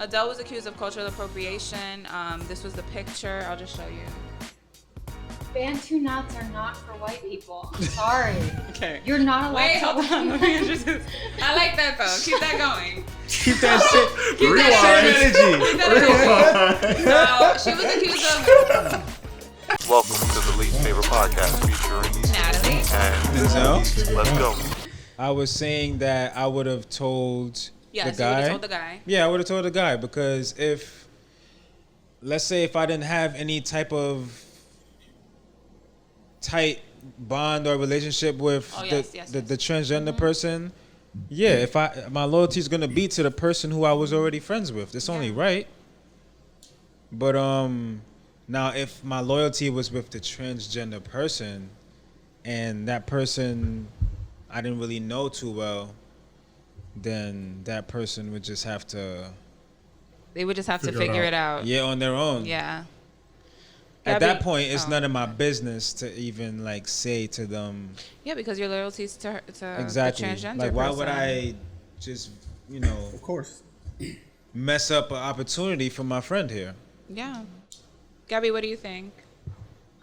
Adele was accused of cultural appropriation. This was the picture. I'll just show you. Bantu knots are not for white people. I'm sorry. Okay. You're not allowed Wait, to. hold on. Let me introduce. I like that though. Keep that going. Keep that shit. Keep That same energy. So she was accused of. Welcome to the least favorite podcast featuring Natalie and Adele. let's go. I was saying that I would have told Yes, the you would guy. have told the guy. Yeah, I would have told the guy because let's say if I didn't have any type of tight bond or relationship with the transgender person, yeah, my loyalty is gonna be to the person who I was already friends with. That's only right. But now if my loyalty was with the transgender person, and that person I didn't really know too well, then that person would just have to. They would just have to figure it out. Yeah, on their own. Yeah. At Gaby, that point, it's none of my business to even like say to them. Yeah, because your loyalty is to Exactly. the transgender Like, why person. would I just, Of course. mess up an opportunity for my friend here? Yeah. Gaby, what do you think?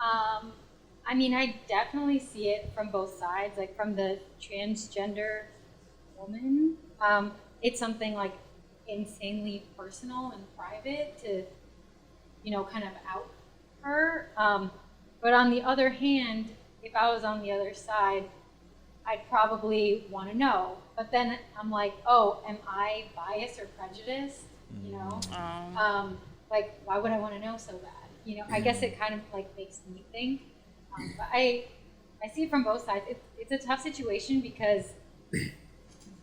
I mean, I definitely see it from both sides. Like from the transgender woman, it's something like insanely personal and private to, kind of out her. But on the other hand, if I was on the other side, I'd probably want to know. But then I'm like, oh, am I biased or prejudiced? Like, why would I want to know so bad? I guess it kind of like makes me think. But I see it from both sides. It's a tough situation because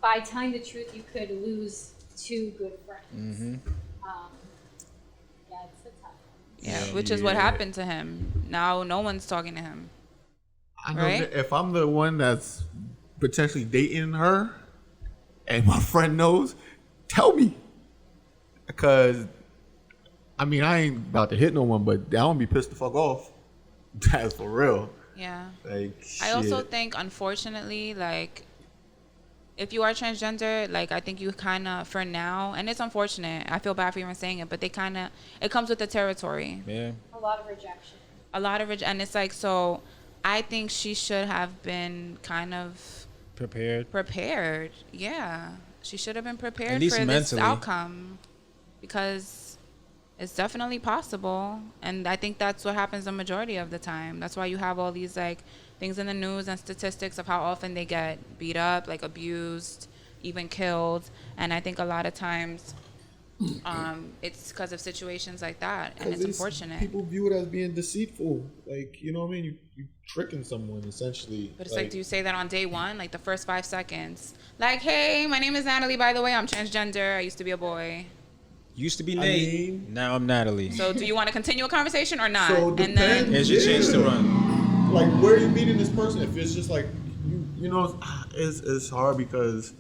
by telling the truth, you could lose two good friends. Mm-hmm. Yeah, it's a tough one. Yeah, which is what happened to him. Now no one's talking to him. I know Right? if I'm the one that's potentially dating her and my friend knows, tell me. Because, I ain't about to hit no one, but I don't be pissed the fuck off. That's for real. Yeah. Like, I also shit. think, unfortunately, like, if you are transgender, like, I think you kind of, for now, and it's unfortunate, I feel bad for even saying it, but it comes with the territory. Yeah. A lot of rejection. And it's like, so I think she should have been kind of Prepared. Yeah. She should have been prepared At least for mentally. this outcome because it's definitely possible. And I think that's what happens the majority of the time. That's why you have all these like things in the news and statistics of how often they get beat up, like abused, even killed. And I think a lot of times it's because of situations like that, and it's unfortunate. People view it as being deceitful. Like, you know what I mean? You tricking someone, essentially. But it's like, do you say that on day one, like the first 5 seconds? Like, hey, my name is Natalie, by the way. I'm transgender. I used to be a boy. Used to be Nate. Now I'm Natalie. So do you want to continue a conversation or not? So And then Here's your chance to run. Like, where are you meeting this person? If it's just like, It's hard because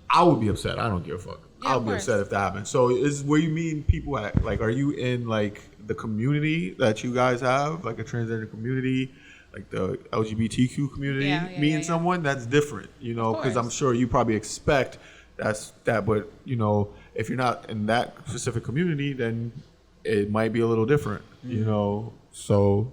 I would be upset. I don't give a fuck. Yeah, I of would be course. upset if that happened. So is where you meet people at? Like, are you in like the community that you guys have, like a transgender community, like the LGBTQ community? Yeah, meeting yeah. someone that's different, because I'm course. sure you probably expect that, but if you're not in that specific community, then it might be a little different, So,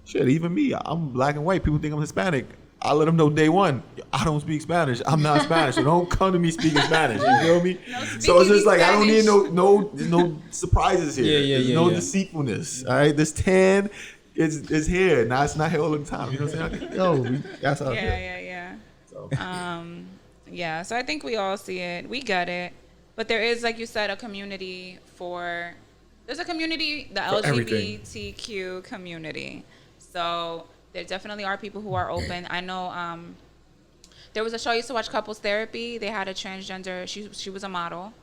shit, even me, I'm black and white. People think I'm Hispanic. I let them know day one, I don't speak Spanish. I'm not Spanish, so don't come to me speaking Spanish. You feel me? So it's just like I don't need no surprises here. There's no deceitfulness. All right, this tan is here. Now it's not here all the time. You know what I'm saying? That's how. yeah. So. Yeah, so I think we all see it. We get it. But there is, like you said, there's a community, the LGBTQ community. So there definitely are people who are open. I know there was a show I used to watch, Couples Therapy. They had a transgender, she was a model,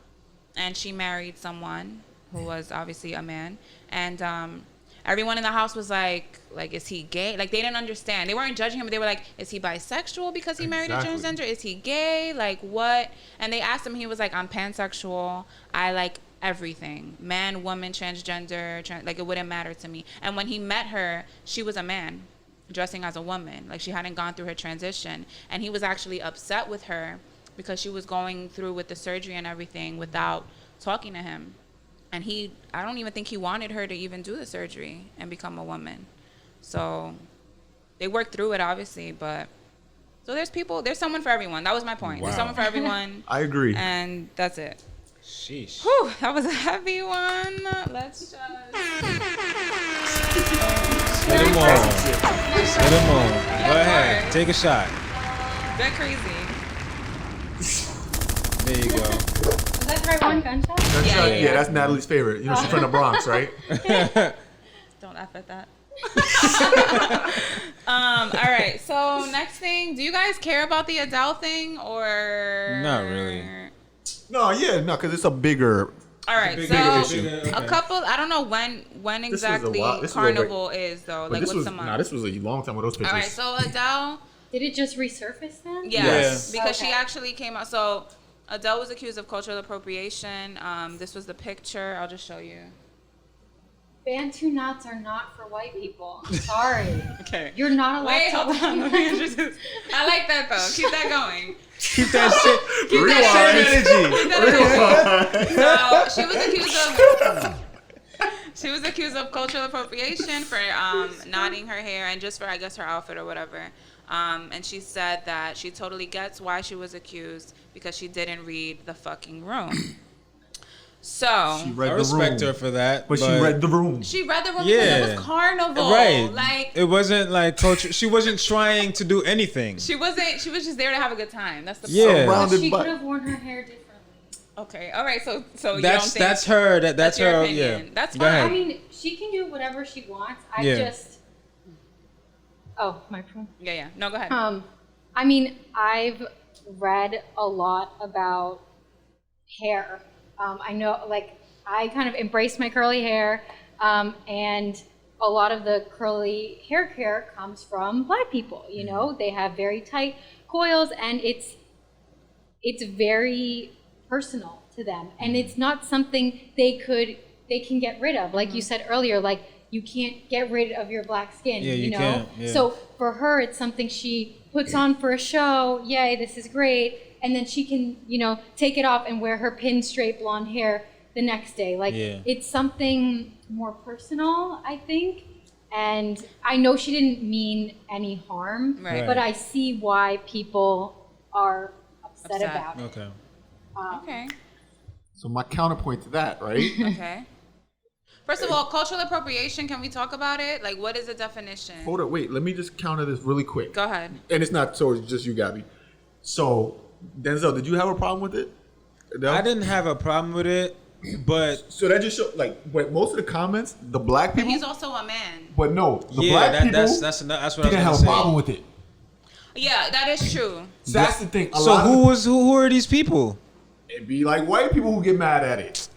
and she married someone who was obviously a man. And everyone in the house was like, is he gay? Like, they didn't understand. They weren't judging him, but they were like, is he bisexual because he married a transgender? Is he gay? Like, what? And they asked him, he was like, I'm pansexual. I like everything. Man, woman, transgender, like, it wouldn't matter to me. And when he met her, she was a man dressing as a woman. Like, she hadn't gone through her transition. And he was actually upset with her because she was going through with the surgery and everything without talking to him. And I don't even think he wanted her to even do the surgery and become a woman. So they worked through it, obviously, but so there's someone for everyone. That was my point. Wow. There's someone for everyone. I agree. And that's it. Sheesh. Whew, that was a heavy one. Let's just Let him on. Let him on. Go ahead. Take a shot. Bit crazy. There you go. Was that the right one? Gunshot? Yeah. That's Natalie's favorite. You know, she's from the Bronx, right? Don't F at that. All right. So next thing, do you guys care about the Adele thing or Not really. No, because it's a bigger. All right, Bigger so issue. a couple. I don't know when This was a exactly while- this was Carnival is though. But Like this what's was the month? this was a long time with those pictures. All right, so Adele, Did it just resurface then? yes, Yeah. because she Okay. actually came out. So Adele was accused of cultural appropriation. This was the picture. I'll just show you. Bantu knots are not for white people. I'm sorry. Okay. You're not allowed Wait, to. hold on. Let me introduce. I like that though. Keep that going. Keep that shit. Keep that Same energy. So she was accused of cultural appropriation for knotting her hair and just for I guess her outfit or whatever. And she said that she totally gets why she was accused because she didn't read the fucking room. So She read I the respect room, her for that. but she read the room. she read the room because Yeah. it was Carnival. Right. Like it wasn't like culture. She wasn't trying to do anything. she was just there to have a good time. That's the Yeah. point. But Surrounded she by- could have worn her hair differently. Okay. All right. So you don't That's think that's her. That's your her. opinion. Yeah. That's Go fine. ahead. I mean, she can do whatever she wants. Yeah. Oh, my phone. Yeah. No, go ahead. I mean, I've read a lot about hair. I know, like, I kind of embraced my curly hair, and a lot of the curly hair care comes from Black people. You know, they have very tight coils, and it's very personal to them, and it's not something they can get rid of. Like you said earlier, like you can't get rid of your black skin. Yeah, you know. can't, yeah. So for her, it's something she puts on for a show. Yay, this is great. And then she can, take it off and wear her pin straight blonde hair the next day. Like, Yeah. it's something more personal, I think. And I know she didn't mean any harm, Right. but I see why people are upset Upset. about it. Okay. Okay. So my counterpoint to that, right? Okay. First of all, cultural appropriation, can we talk about it? Like, what is the definition? Hold it, wait. Let me just counter this really quick. Go ahead. And it's not so it's just you, Gaby. So Denzel, did you have a problem with it? No? I didn't have a problem with it, but So that just showed like most of the comments, the black But people. he's also a man. But no, the yeah, black people that's what I didn't was gonna have a say. problem with it. Yeah, that is true. So that's the thing. So who are these people? It'd be like white people who get mad at it.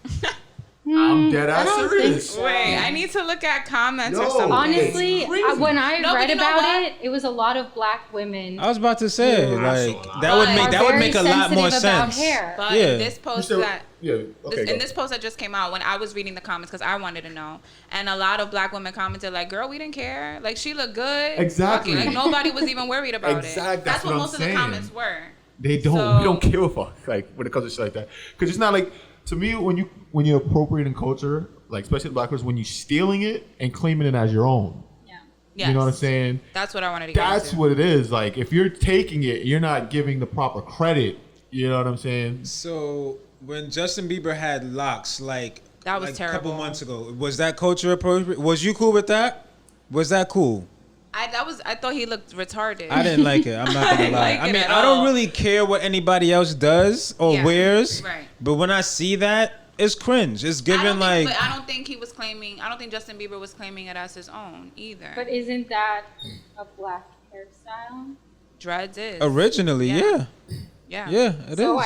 I'm dead ass I don't serious. think Wait, I need to look at comments or No. something. Honestly, It's crazy. when I No, but read you know about what? it, it was a lot of black women. I was about to say Yeah. like But- that would are make a very lot more sensitive about sense. hair. But Yeah. in this You post said- that yeah, okay. in this post that just came out, when I was reading the comments because I wanted to know, and a lot of black women commented like, "Girl, we didn't care. Like she looked good. Exactly. Fuck it. Like nobody was even worried about it. Exact- that's what what I'm most of saying. the comments were. They don't. So- We don't give a fuck. Like when it comes to shit like that, because it's not like to me when you're appropriating culture, like especially the black person, when you're stealing it and claiming it as your own. Yes. You know what I'm saying? That's what I wanted to get That's into. what it is. Like if you're taking it, you're not giving the proper credit. You know what I'm saying? So when Justin Bieber had locks, like That was a terrible. couple months ago, was that culture appropriate? Was you cool with that? Was that cool? I thought he looked retarded. I didn't like it. I'm not gonna didn't lie. like I it mean, at I don't all. really care what anybody else does or Yeah. wears, Right. but when I see that, it's cringe. It's given like But I don't think he was claiming. I don't think Justin Bieber was claiming it as his own either. But isn't that a black hairstyle? Dreads is originally, Yeah. yeah, yeah. it is. So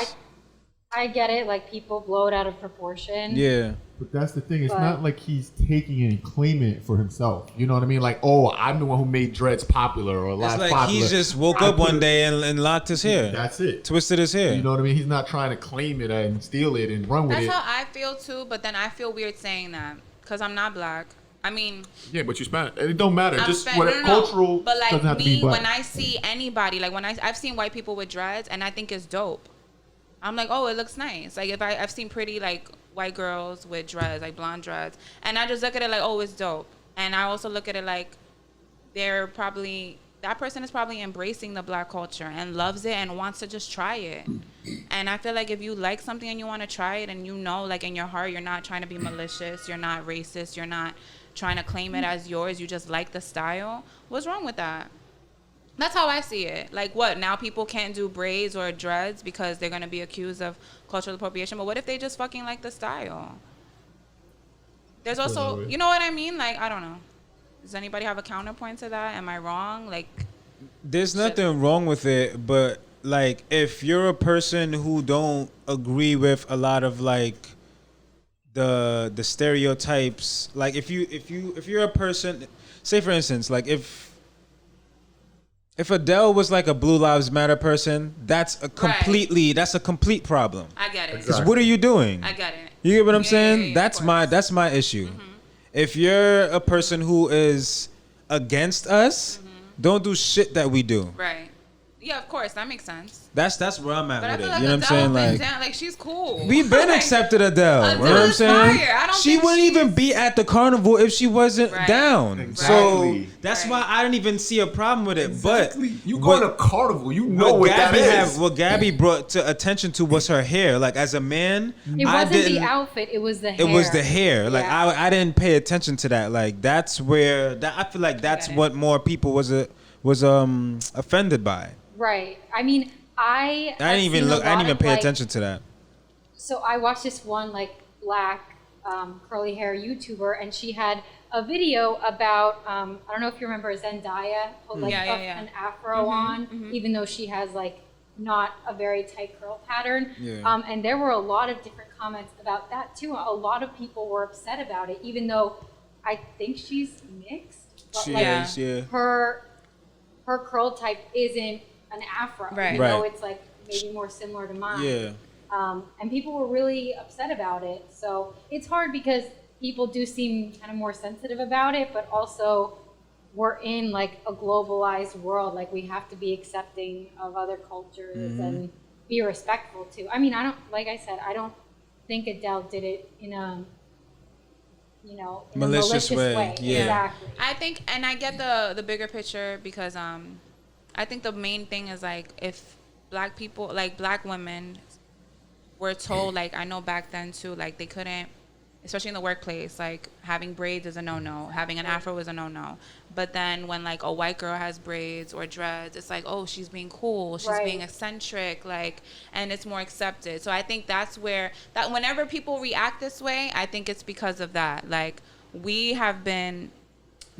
I get it. Like people blow it out of proportion. Yeah. But that's the thing. It's But- not like he's taking it and claiming it for himself. You know what I mean? Like, oh, I'm the one who made dreads popular or It's last like popular. he just woke I up put one it- day and locked his hair, That's it. twisted his hair. You know what I mean? He's not trying to claim it and steal it and run with That's it. how I feel too. But then I feel weird saying that because I'm not black. I mean, Yeah, but you Spanish. It don't matter. I'm Just Spanish. whatever No. cultural But like doesn't have to be me, black. when I see anybody, like when I've seen white people with dreads, and I think it's dope. I'm like, oh, it looks nice. Like if I've seen pretty like white girls with dreads, like blonde dreads, and I just look at it like, oh, it's dope. And I also look at it like that person is probably embracing the black culture and loves it and wants to just try it. And I feel like if you like something and you want to try it, and you know, like in your heart, you're not trying to be malicious, you're not racist, you're not trying to claim it as yours, you just like the style, what's wrong with that? That's how I see it. Like, what, now people can't do braids or dreads because they're going to be accused of cultural appropriation? But what if they just fucking like the style? There's also, you know what I mean? Like, I don't know. Does anybody have a counterpoint to that? Am I wrong? Like, there's nothing wrong with it, but like, if you're a person who don't agree with a lot of like the stereotypes, like if you're a person, say for instance, like if Adele was like a Blue Lives Matter person, that's a complete problem. I get it. Because what are you doing? I get it. You get what I'm saying? Yeah, that's my issue. Mm-hmm. If you're a person who is against us, don't do shit that we do. Right. Yeah, of course. That makes sense. That's where I'm at But with I feel it. like You know what I'm saying? Like she's cool. We've been Like, accepted Adele. Adele You know what I'm is saying? fire. I don't She think wouldn't even be at the carnival if she wasn't down. Exactly. So that's why I didn't even see a problem with it. Exactly. But You go to a carnival, you know what that is. What Gaby brought to attention to was her hair. Like, as a man, It wasn't the outfit, it was the hair. It was the hair. Like, Yeah. I didn't pay attention to that. Like, that's where I feel like that's what more people was offended by. Right. I mean, I didn't even pay attention to that. So I watched this one like black curly hair YouTuber, and she had a video about I don't know if you remember Zendaya put like an afro on, even though she has like not a very tight curl pattern. Yeah. And there were a lot of different comments about that too. A lot of people were upset about it, even though I think she's mixed. But She like, is, yeah. Her curl type isn't an afro. Right. Even though Right. it's like maybe more similar to mine. Yeah. And people were really upset about it. So it's hard because people do seem kind of more sensitive about it, but also we're in like a globalized world. Like we have to be accepting of other cultures and be respectful too. I mean, like I said, I don't think Adele did it in a, in a malicious way. Yeah. Exactly. I think, and I get the bigger picture because I think the main thing is like if black people, like black women, were told, like I know back then too, like they couldn't, especially in the workplace, like having braids is a no-no, having an afro is a no-no. But then when like a white girl has braids or dreads, it's like, oh, she's being cool, she's being eccentric, like, and it's more accepted. So I think that's where that whenever people react this way, I think it's because of that. Like we have been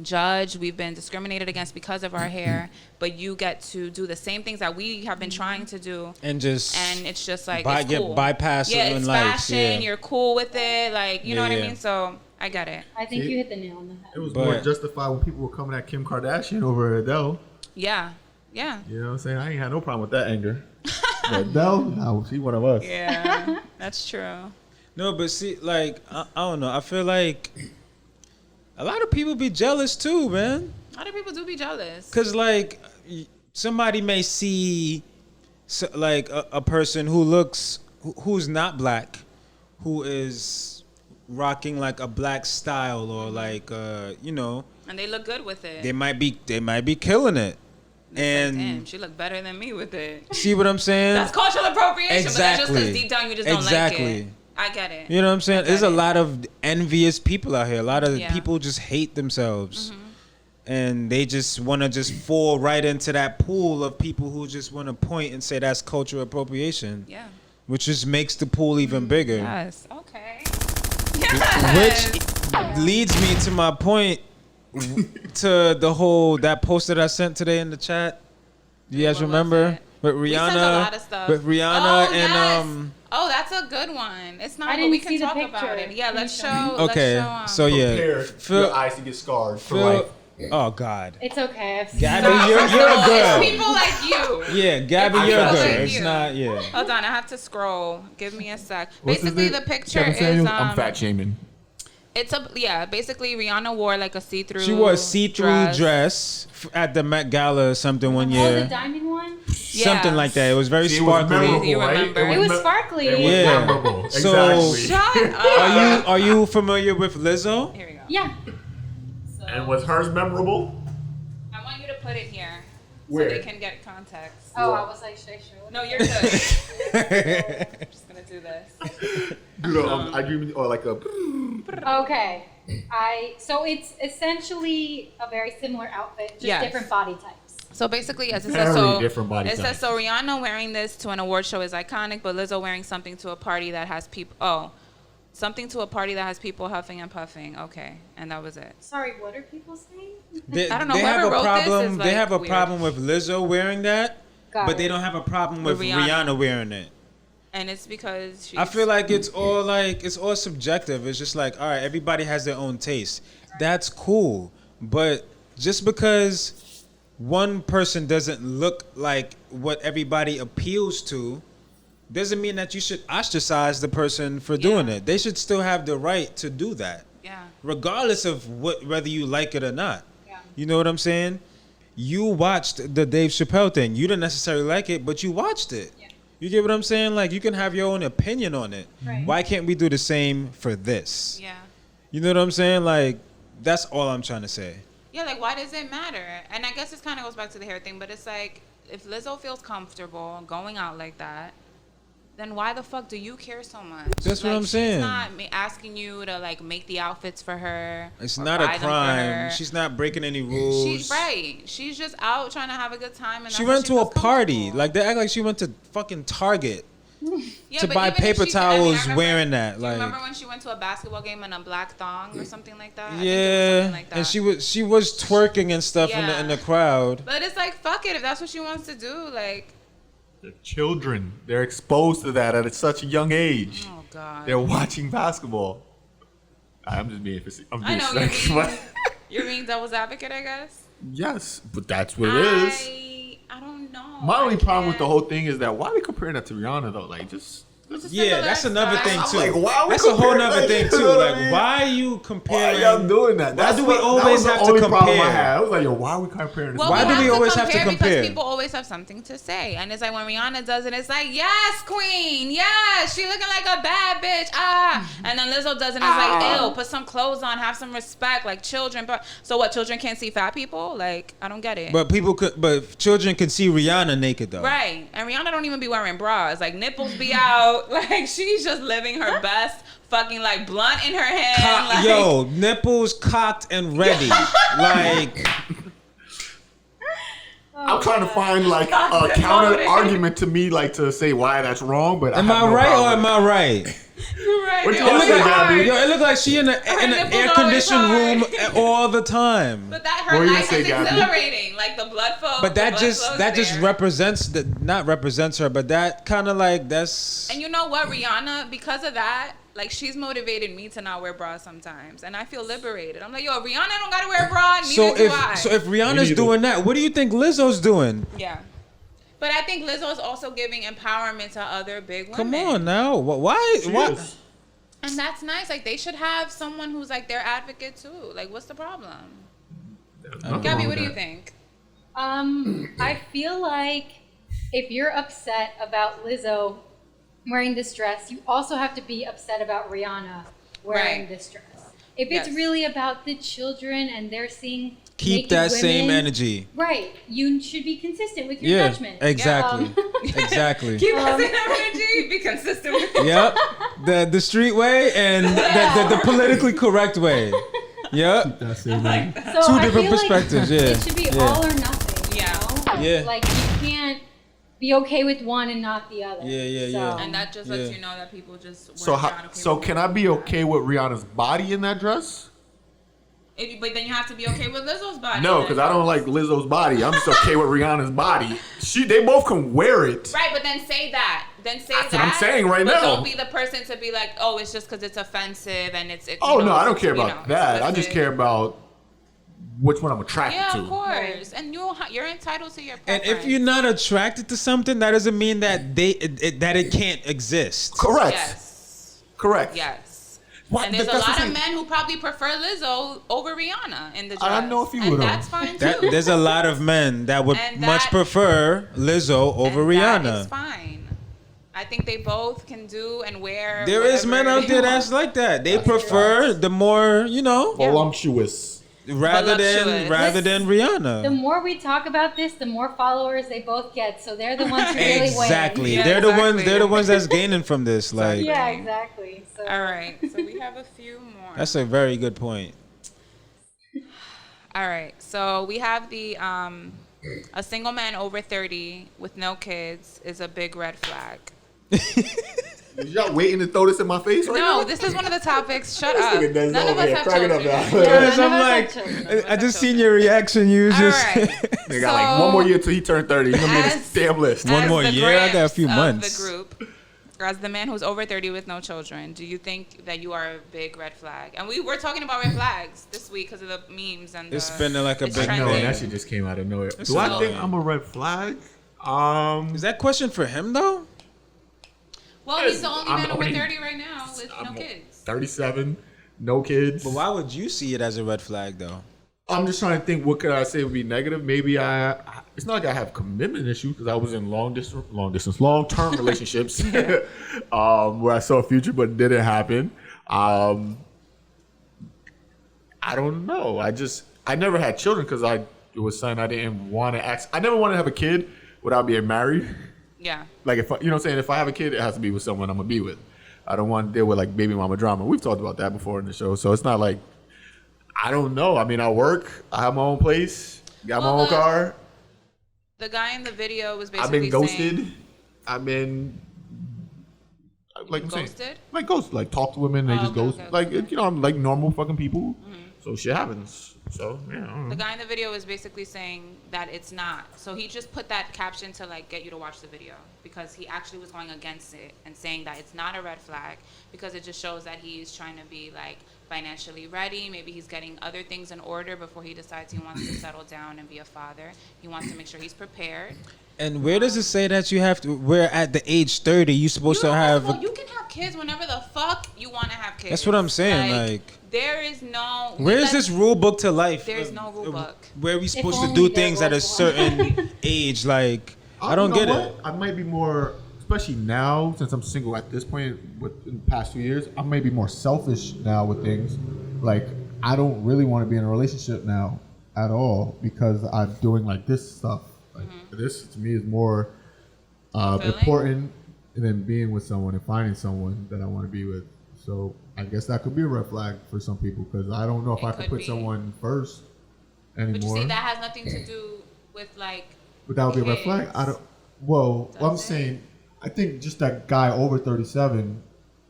judged, we've been discriminated against because of our hair, but you get to do the same things that we have been trying to do, and it's just like it's cool. bypass yeah, it it's in fashion, life. you're cool with it, like you know what I Yeah. mean. So I get it. I think you hit the nail on the head. It was But- more justified when people were coming at Kim Kardashian over Adele. Yeah. You know what I'm saying? I ain't had no problem with that anger. But Adele, no, she one of us. Yeah, that's true. No, but see, like I don't know. I feel like a lot of people be jealous too, man. A lot of people do be jealous. Cause like somebody may see like a person who's not black, who is rocking like a black style or like and they look good with it. they might be killing it. And damn, she looked better than me with it. see what I'm saying? That's cultural appropriation, but that's just because Exactly. deep down you just don't like Exactly. it. I get it. You know what I'm saying? I get There's a it. lot of envious people out here. A lot of Yeah. people just hate themselves. And they just want to just fall right into that pool of people who just want to point and say that's cultural appropriation. Yeah. Which just makes the pool even bigger. Yes. Okay. Yes. Which leads me to my point to the whole, that post that I sent today in the chat. Do you guys What was remember? it? With We sent a lot of stuff. With Rihanna Oh, and yes. Oh, that's a good one. It's not, I but didn't we can see the talk picture. about it. Yeah, Can let's you show show. Okay, Let's so show, yeah, Prepare your eyes to get scarred for life. Oh God, It's okay. I've seen Gabby, it. you're It's good. people like you. Yeah, Gabby, It's you're people good. like It's you. not, yeah. Hold on, I have to scroll. Give me a sec. What's his Basically, name? the picture Kevin is Samuels? I'm fat shaming. It's basically Rihanna wore like a see-through. She wore a see-through dress at the Met Gala or something one Oh, year. the diamond one? Something like that. It was very See, it was sparkly. memorable, You right? remember. It was sparkly. It was Yeah. memorable. So- Exactly. Shut up. Are you familiar with Lizzo? Here we go. Yeah. So, And was hers memorable? I want you to put it here Where? so they can get context. Oh, I was like, should I show it? No, you're good. I'm just gonna do this. I dream or like a. Okay. So it's essentially a very similar outfit, just Yes. different body types. So basically, as it Very says, so different body it says types. so. Rihanna wearing this to an award show is iconic, but Lizzo wearing something to a party that has people. Oh, something to a party that has people huffing and puffing. Okay, and that was it. Sorry, what are people saying? I don't know, They have whoever a wrote this problem. is, They like, have a weird. problem with Lizzo wearing that, Got but it. they don't have a problem with With Rihanna. Rihanna wearing it. And it's because she's, I feel like it's all subjective. It's just like, all right, everybody has their own taste. That's cool, but just because one person doesn't look like what everybody appeals to, doesn't mean that you should ostracize the person for doing it. They should still have the right to do that, yeah. regardless of whether you like it or not. Yeah. You know what I'm saying? You watched the Dave Chappelle thing. You didn't necessarily like it, but you watched it. Yeah. You get what I'm saying? Like, you can have your own opinion on it. Right. Why can't we do the same for this? Yeah. You know what I'm saying? Like, that's all I'm trying to say. Yeah, like, why does it matter? And I guess this kind of goes back to the hair thing, but it's like, if Lizzo feels comfortable going out like that, then why the fuck do you care so much? That's what I'm saying. She's not asking you to, like, make the outfits for her. It's or not buy a them for crime. her. She's not breaking any rules. She's right. She's just out trying to have a good time. And She that's what went to a feels party. comfortable. Like, they act like she went to fucking Target Yeah, to but buy even if paper she did- I towels remember- wearing that. Do you Like, remember when she went to a basketball game in a black thong or something like that? I think it was yeah, something like that. and she was twerking and stuff in Yeah. the crowd. But it's like, fuck it. If that's what she wants to do, like, The children, they're exposed to that at such a young age. oh god. They're watching basketball. I'm just being facetious. I'm I being know sexy, you're but- being, you're being devil's advocate, I guess. Yes, but that's what it is. I don't know. My only I problem with the can't- whole thing is that why are we comparing that to Rihanna though? Like, just It's a Yeah, similar that's another style. thing I'm too. like, why are we That's a whole comparing, nother like, thing you too. know what I Like, mean? why are you why comparing? are y'all doing that? Why do we that always was the have to only problem I compare? had. I was like, yo, why are we comparing? Well, Why we do we always have to compare? Because people always have something to say, and it's like when Rihanna does it, it's like, yes, queen, yes, she looking like a bad bitch, and then Lizzo does it, and it's like, ew, put some clothes on, have some respect, like children. But so what? Children can't see fat people? Like, I don't get it. But children can see Rihanna naked though. Right, and Rihanna don't even be wearing bras. Like nipples be out. Like she's just living her best. Fucking like blunt in her hand. Like, Yo, nipples cocked and ready. Like, I'm trying to find like Stop a it, counter Loaded. argument to me, like to say why that's wrong. But am I I have no right or problem. am I right? you're right. What you It wanna was say, hard. Gaby? Yo, it looked like she in an nipples air always conditioned room hard. all the time. But that What her were you life gonna is say, Gaby? exhilarating. Like the blood flow. But that the blood just flows there. represents not represents her, but that kind of like that's. And you know what, Rihanna, because of that, like she's motivated me to not wear bras sometimes, and I feel liberated. I'm like, yo, Rihanna don't gotta wear a bra, neither So do I. if Rihanna's neither. doing that, what do you think Lizzo's doing? Yeah. But I think Lizzo is also giving empowerment to other big women. Come on now, why? is. And that's nice. Like they should have someone who's like their advocate too. Like, what's the problem? Nothing Gaby, wrong what with do you that. think? I feel like if you're upset about Lizzo wearing this dress, you also have to be upset about Rihanna wearing Right. this dress. If it's Yes. really about the children and they're seeing Keep naked that same women, energy. right? You should be consistent with your Yeah, judgment. exactly, Um, exactly. Keep us in energy. Be consistent with it. Yep, the street way and the politically correct way. Yep. That's it, So Two I different feel like perspectives, yeah. It should be Yeah. all or nothing. Yeah. You know? Yeah. Like you can't be okay with one and not the other. Yeah, yeah, So- yeah. And that just lets Yeah. you know that people just. So so can I be okay with Rihanna's body in that dress? But then you have to be okay with Lizzo's body. No, because I don't like Lizzo's body. I'm just okay with Rihanna's body. They both can wear it. Right, but then say that. Then say That's that. what I'm saying right but now. Don't be the person to be like, oh, it's just because it's offensive and it's. Oh you know, no, I don't care you about know, that. I just explicit. care about which one I'm attracted Yeah, to. of course. And you're entitled to your And preference. if you're not attracted to something, that doesn't mean that that it can't exist. Correct. Yes. Correct. Yes. What? And there's a That's lot the of thing. men who probably prefer Lizzo over Rihanna in the dress. I know a few and of them. that's fine too. There's a lot of men that would And much that- prefer Lizzo over and Rihanna. That is fine. I think they both can do and wear. There is men whatever out there they that's want. like that. They prefer the more, Voluptuous. rather Voluptuous. than Rihanna. The more we talk about this, the more followers they both get. So they're the ones who really win. Exactly. Yeah, they're the ones. exactly. They're the ones that's gaining from this. Like, Yeah, exactly. So All right, so we have a few more. that's a very good point. All right, so we have the a single man over 30 with no kids is a big red flag. Y'all waiting to throw this in my face right now? No, this is one of the topics. Shut up. nigga does None of over us here have cracking up children. now. Yeah, Because none I'm of us like, have children. I just seen your reaction. You was All just right. They got like one more year till he turned 30. He's gonna be on As- this damn list. One As more the year? I got a Gramps few of months. The group, as the man who's over 30 with no children, do you think that you are a big red flag? And we were talking about red flags this week because of the memes and It's the, been like a it's big I know trending. that shit just came out of nowhere. It's Do I annoying. think I'm a red flag? Is that question for him though? Well, he's the only I'm man over only- 30 right now with no I'm kids. 37, no kids. But why would you see it as a red flag though? I'm just trying to think. What could I say would be negative? Maybe it's not like I have commitment issue because I was in long term relationships where I saw a future, but it didn't happen. I don't know. I never had children because it was something I didn't want to ask. I never wanted to have a kid without being married. Yeah. Like if you know what I'm saying, if I have a kid, it has to be with someone I'm gonna be with. I don't want to deal with like baby mama drama. We've talked about that before in the show, so it's not like I don't know. I mean, I work, I have my own place, got Well, my own car. The guy in the video was I've basically been ghosted. saying, I've been like I'm saying, ghosted? like ghost, like talk to women, they Oh, just okay, ghost. okay, Like okay. you know, I'm like normal fucking people. So shit happens. So yeah, I don't know. The guy in the video was basically saying that it's not. So he just put that caption to like get you to watch the video because he actually was going against it and saying that it's not a red flag because it just shows that he's trying to be like financially ready. Maybe he's getting other things in order before he decides he wants to settle down and be a father. He wants to make sure he's prepared. And where does it say that you have to? We're at the age 30. You're supposed to have. You can have kids whenever the fuck you want to have kids. That's what I'm saying. Like, there is no. where is this rule book to life? There's no rule book. Where we supposed to only do there things at a was one. certain age? Like, I don't You know get what? it. I might be more, especially now since I'm single at this point. In the past 2 years, I may be more selfish now with things. Like I don't really want to be in a relationship now at all because I'm doing like this stuff. Like this to me is more Fulfilling? important than being with someone and finding someone that I want to be with. So I guess that could be a red flag for some people because I don't know if It I could could put be. someone first But you anymore. see, that has nothing to do with like. But that would be a red flag. I don't. Well, what I'm Does it? saying, I think just that guy over 37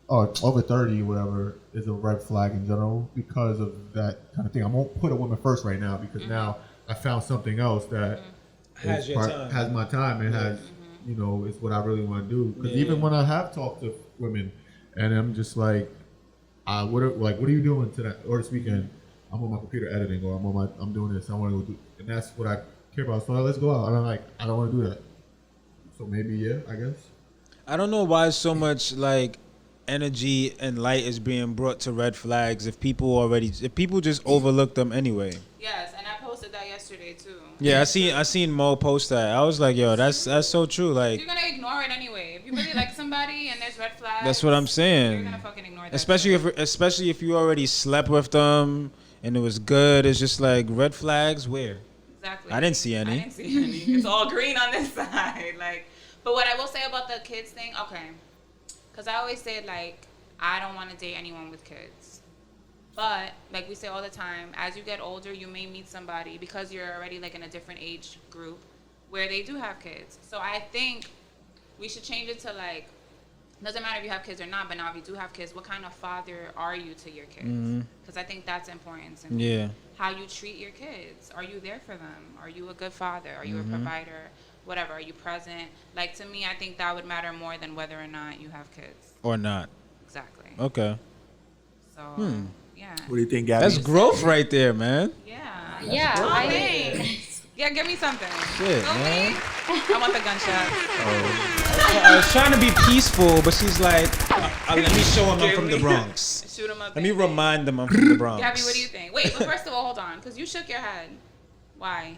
or over 30, whatever, is a red flag in general because of that kind of thing. I won't put a woman first right now because now I found something else that Has is your time. has my time and has, you know, is what I really want to do. Because even when I have talked to women and I'm just like, what are you doing tonight or this weekend? I'm on my computer editing or I'm doing this. I want to go do, and that's what I care about. So let's go out. And I'm like, I don't want to do that. So maybe yeah, I guess. I don't know why so much like energy and light is being brought to red flags if people just overlook them anyway. Yes, and I posted that yesterday too. Yeah, I seen Mo post that. I was like, yo, that's so true. Like, You're gonna ignore it anyway. If you really like somebody and there's red flags, that's what I'm you're saying. gonna fucking ignore that. Especially if you already slept with them and it was good. It's just like red flags. Where? Exactly. I didn't see any. I didn't see any. It's all green on this side. Like, but what I will say about the kids thing, okay, because I always say like I don't want to date anyone with kids. But like we say all the time, as you get older, you may meet somebody because you're already like in a different age group where they do have kids. So I think we should change it to like, doesn't matter if you have kids or not, but now if you do have kids, what kind of father are you to your kids? Because I think that's important to me. Yeah. How you treat your kids. Are you there for them? Are you a good father? Are you a provider? Whatever. Are you present? Like to me, I think that would matter more than whether or not you have kids. Or not. Exactly. Okay. So, yeah. What do you think, Gaby? That's growth right there, man. Yeah. Yeah, Oh, I, thanks. Yeah, give me something. Shit, Feel man. me? I want the gunshot. I was trying to be peaceful, but she's like, let me show him I'm from the Bronx. Shoot him up. Let me remind them I'm from the Bronx. Gabby, what do you think? Wait, but first of all, hold on, because you shook your head. Why?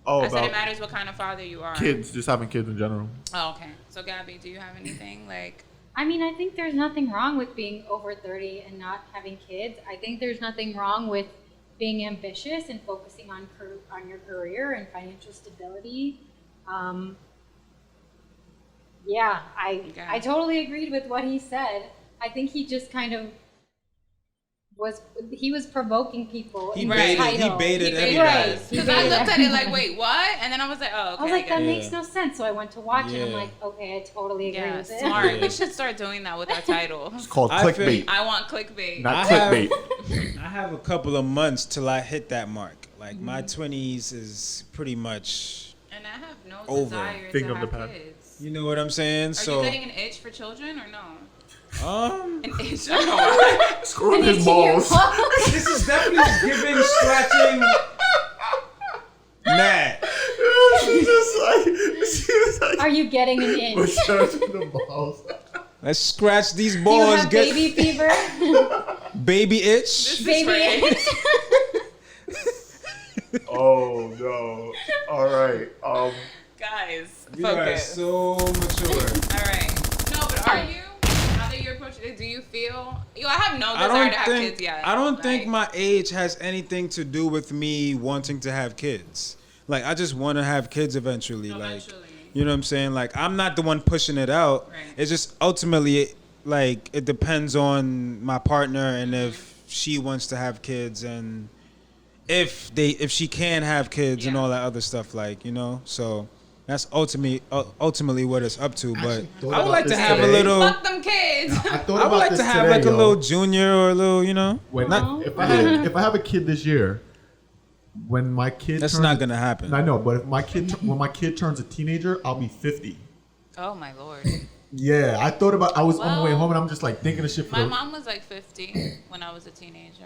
Oh, I said about it matters what kind of father you are. kids, just having kids in general. Oh, okay. So, Gabby, do you have anything like? I mean, I think there's nothing wrong with being over 30 and not having kids. I think there's nothing wrong with being ambitious and focusing on your career and financial stability. Yeah, I totally agreed with what he said. I think he just kind of was provoking people. He in baited, the title. he baited everybody. Right. Because I looked at it like, wait, what? And then I was like, oh, okay. I was like, that Yeah. makes no sense. So I went to watch it. I'm Yeah. like, okay, I totally agree Yeah, with it. smart. Yeah. We should start doing that with our title. It's called I feel- clickbait, I want clickbait. not I have- clickbait. I have a couple of months till I hit that mark. Like my 20s is pretty much, And I have no Over. desire Thing to of the have past. kids. you know what I'm saying? Are So, you getting an itch for children or no? um, An itch? I don't know why. Screw his Into your balls. this is definitely giving scratching. Matt, She's like, Are you getting an inch? massaging the balls. let's scratch these Do you balls. have Get baby fever? baby itch. This is baby right. itch? Oh no! All right. Guys, We are focus. so mature. All right. No, but are you? Now that you're approaching it, do you feel? I have no desire to have kids yet. I don't think Like, my age has anything to do with me wanting to have kids. Like I just want to have kids eventually. Eventually. Like you know what I'm saying? Like I'm not the one pushing it out. Right. It's just ultimately like it depends on my partner and if she wants to have kids and if she can have kids and Yeah. all that other stuff, like, you know. So that's ultimately what it's up to. But Actually thought I would about like to this have a today. little. Fuck them kids. I thought I would about like this to have today, like a yo. little junior or a little, you know. When Not- if I have a kid this year, when my kid That's turns not gonna happen. I know, but if when my kid turns a teenager, I'll be 50. Oh my lord. Yeah, I thought about. I was on the way Well, home and I'm just like thinking of shit for My the, mom was like 50 when I was a teenager.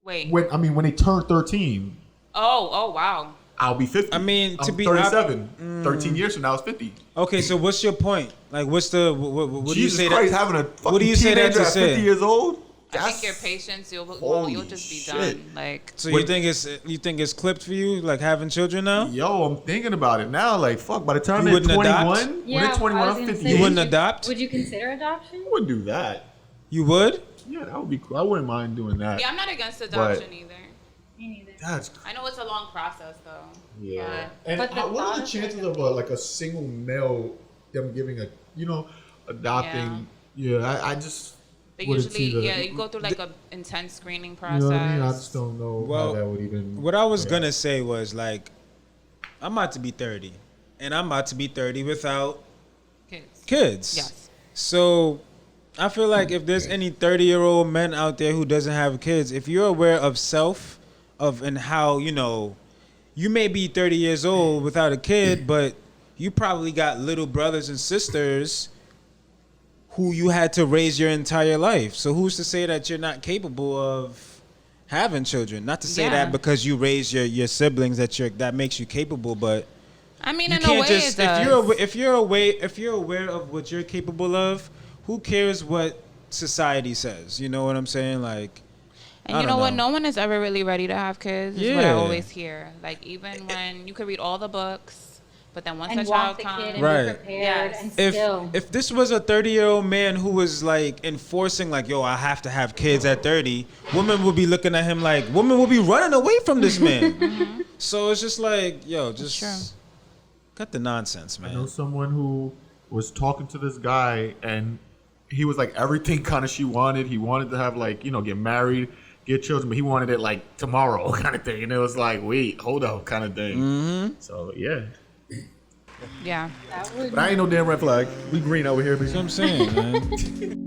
Wait. when they turn 13, Oh wow. I'll be 50. I mean, to I'm be 37. 13 years from now is 50. Okay, so what's your point? Like, what's the what do you Jesus say Christ, that? having a fucking What do you say that teenager to at 50 say? years old? I think your patience, you'll Holy just be shit. done. Like So you think it's clipped for you, like having children now? Yo, I'm thinking about it now. Like, fuck, by the time You they're wouldn't 21, adopt? when Yeah, they're 21, I was I'm gonna 50. say, You wouldn't would adopt? Would you consider adoption? I wouldn't do that. You would? Yeah, that would be cool. I wouldn't mind doing that. yeah, I'm not against adoption But- either. Me neither. That's I know it's a long process though. yeah. And But the what are thought the of chances like of like a single male them giving adopting? Yeah, I just They wouldn't see usually, the- you go through like a intense screening You process. know what I mean? I just don't know Well, how that would even. What I was play gonna out. say was like, I'm about to be 30, and I'm about to be 30 without Kids. kids. Yes. So I feel like if there's any 30-year-old men out there who doesn't have kids, if you're aware of self, and how, you know, you may be 30 years old without a kid, but you probably got little brothers and sisters who you had to raise your entire life. So who's to say that you're not capable of having children? Not to say Yeah. that because you raise your siblings that makes you capable, but I mean, you in a can't way, just it does. if you're aware of what you're capable of, who cares what society says? You know what I'm saying? Like, And I you don't know what? know. No one is ever really ready to have kids. Is what I Yeah. always hear. Like even when you could read all the books, but then once And a want child the comes, kid and Right. be prepared Yes. and if still. if this was a 30-year-old man who was like enforcing like, yo, I have to have kids at 30, women would be looking at him like, women will be running away from this man. So it's just like, yo, just true. cut the nonsense, I know man. someone who was talking to this guy and he was like everything kind of she wanted. He wanted to have like, get married, get children, but he wanted it like tomorrow kind of thing. And it was like, wait, hold up kind of thing. Mm-hmm. So yeah. yeah. That would But I ain't no damn red flag. We green over here, That's what bitch. I'm saying, man.